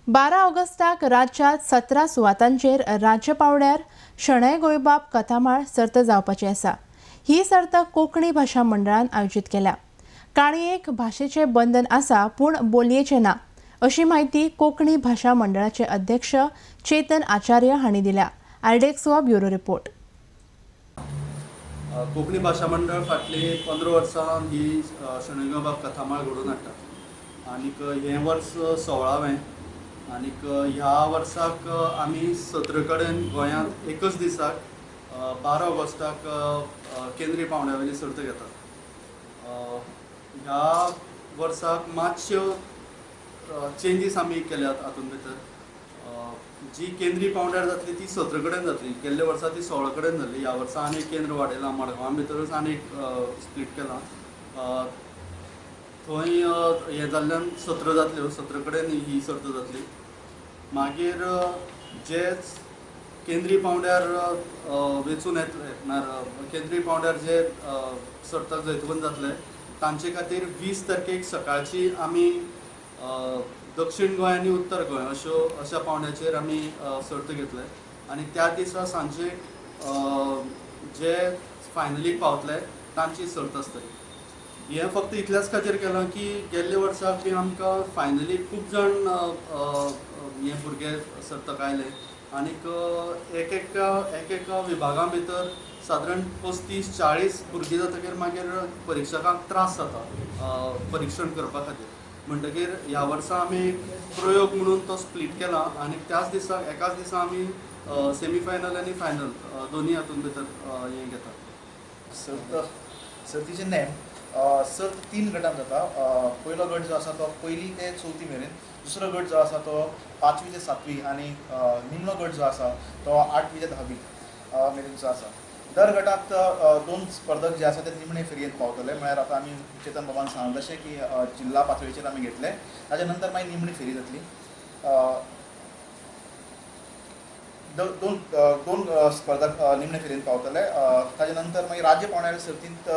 12 ऑगस्टाक राज्यात 17 सुवातांचेर राज्य पावंड्यार शणै गोंयबाब कथामाळ सर्त जावपाची आसा। ही सर्त कोंकणी भाशा मंडळान आयोजीत केल्या। काणयेक भाशेचे बंधन आसा पूण बोलयेचे ना, अशी माहिती कोंकणी भाशा मंडळाचे अध्यक्ष चेतन आचार्य हांणी दिल्या। आरडेक्सो ब्युरो रिपोर्ट। कोंकणी भाशा मंडळ फाटली 15 वर्सां ही शणै गोंयबाब कथामाळ घडोवन हाडटा आनीक हें वर्स 16वें आनीक ह्या वर्साक आमी 17 कडेन गोंयांत एकच दिसाक 12 ऑगस्टाक केंद्रीय पावंड्यावयली सर्त घेतात। ह्या वर्साक मातश्यो चेंजीस आमी केल्यात हातूंत भितर। जी केंद्रीय पावंड्यार जातली ती 17 कडेन जातली। गेल्ल्या वर्सा ती 16 कडेन जाल्ली। ह्या वर्सा आनी एक केंद्र वाडयलां, मडगांवां भितरच आनी एक स्प्लीट केलां। थंय हें जाल्ल्यान 17 जातल्यो, 17 कडेन ही सर्त जातली। मागीर जे केंद्रीय पावंड्यार वेंचून येतले, केंद्रीय पावंड्यार जे सर्ताक जैतवंत जातले तांचे खातीर 20 तारखेक सकाळची आमी दक्षिण गोंय आनी उत्तर गोंय अशा पावंड्याचेर आमी सर्त घेतले आनी त्या दिसा सांजे जे फायनलीक पावतले तांची सर्त आसतली। हें फक्त इतल्याच खातीर केलां की गेल्ल्या वर्साक बी आमकां फायनली खूब जाण हे भुरगे सर्तक आयले आनीक एक विभागां भितर सादारण 35-40 भुरगीं जातकीर मागीर परिक्षकांक त्रास जाता परीक्षण करपा खातीर। म्हणटकीर ह्या वर्सा आमी प्रयोग म्हणून तो स्प्लीट केला आनी त्याच दिसा एकाच दिसा आमी सेमी फायनल आनी फायनल दोनी हातूंत भितर हें घेतात। सर्तीचे नेम सर्त 3 गटांत जाता। पयलो गट जो आसा तो 1ली ते 4थी मेरेन, दुसरो गट जो आसा तो 5वी ते 7वी आनी निमणो गट जो आसा तो 8वी ते 10वी मेरेनचो आसा। दर गटांत 2 स्पर्धक जे आसा ते निमणे फेरयेंत पावतले। म्हळ्यार आतां आमी चेतन बाबान सांगलें तशें की जिल्ला पातळीचेर आमी घेतले, ताच्या नंतर मागीर निमणी फेरी जातली। दोन स्पर्धक निमणे फेरयेंत पावतले। ताच्या नंतर मागीर राज्य पावंड्यार सर्तींत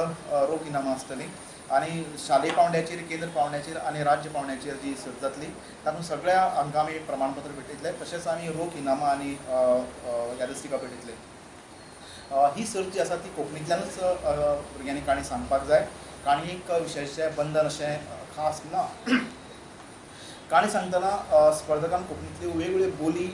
रोख इनामां आसतलीं आनी शालेय पावंड्याचेर, केंद्र पावंड्याचेर आनी राज्य पावंड्याचेर जी सर्त जातली तातूंत सगळ्या हांकां आमी प्रमाणपत्र भेटयतले, तशेंच आमी रोख इनामां आनी यादस्तिका भेटयतले। ही सर्त जी आसा ती कोंकणींतल्यानूच भुरग्यांनी काणी सांगपाक जाय। काणयेक विशेशें बंधन अशें खास ना। काणी सांगतना स्पर्धकांक कोंकणींतल्यो वेगवेगळ्यो बोली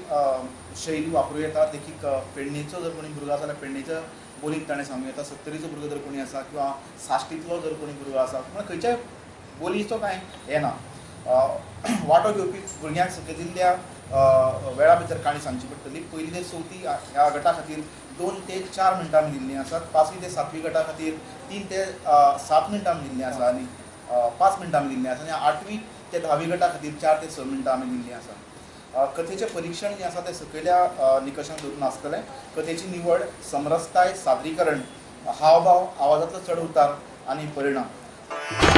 शैली वापरूं येता। देखीक पेडणेचो जर कोणी भुरगो आसा जाल्यार पेडणेच्या बोलींत ताणें सांगूं येता। सत्तरीचो भुरगो जर कोणी आसा किंवा साश्टींतलो जर कोणी भुरगो आसा, म्हळ्यार खंयच्याय बोलीचो कांय हें ना। वांटो घेवपी भुरग्यांक सकयल्ल्या वेळा भितर काणी सांगची पडटली। 1ली ते 4थी ह्या गटा खातीर 2 ते 4 मिनटां दिल्लीं आसात। 5वी ते 7वी गटा खातीर 3 ते 7 मिनटां दिल्लीं आसा आनी 5 मिनटां दिल्लीं आसा आनी 8वी ते 10वी गटा खातीर 4 ते 6 मिनटां आमी दिल्लीं आसा। कथेचें परीक्षण जें आसा तें सकयल्या निकशांक धरून आसतलें। कथेची निवड, समरसताय, सादरीकरण, हावभाव, आवाजांतलो चड उतार आनी परिणाम।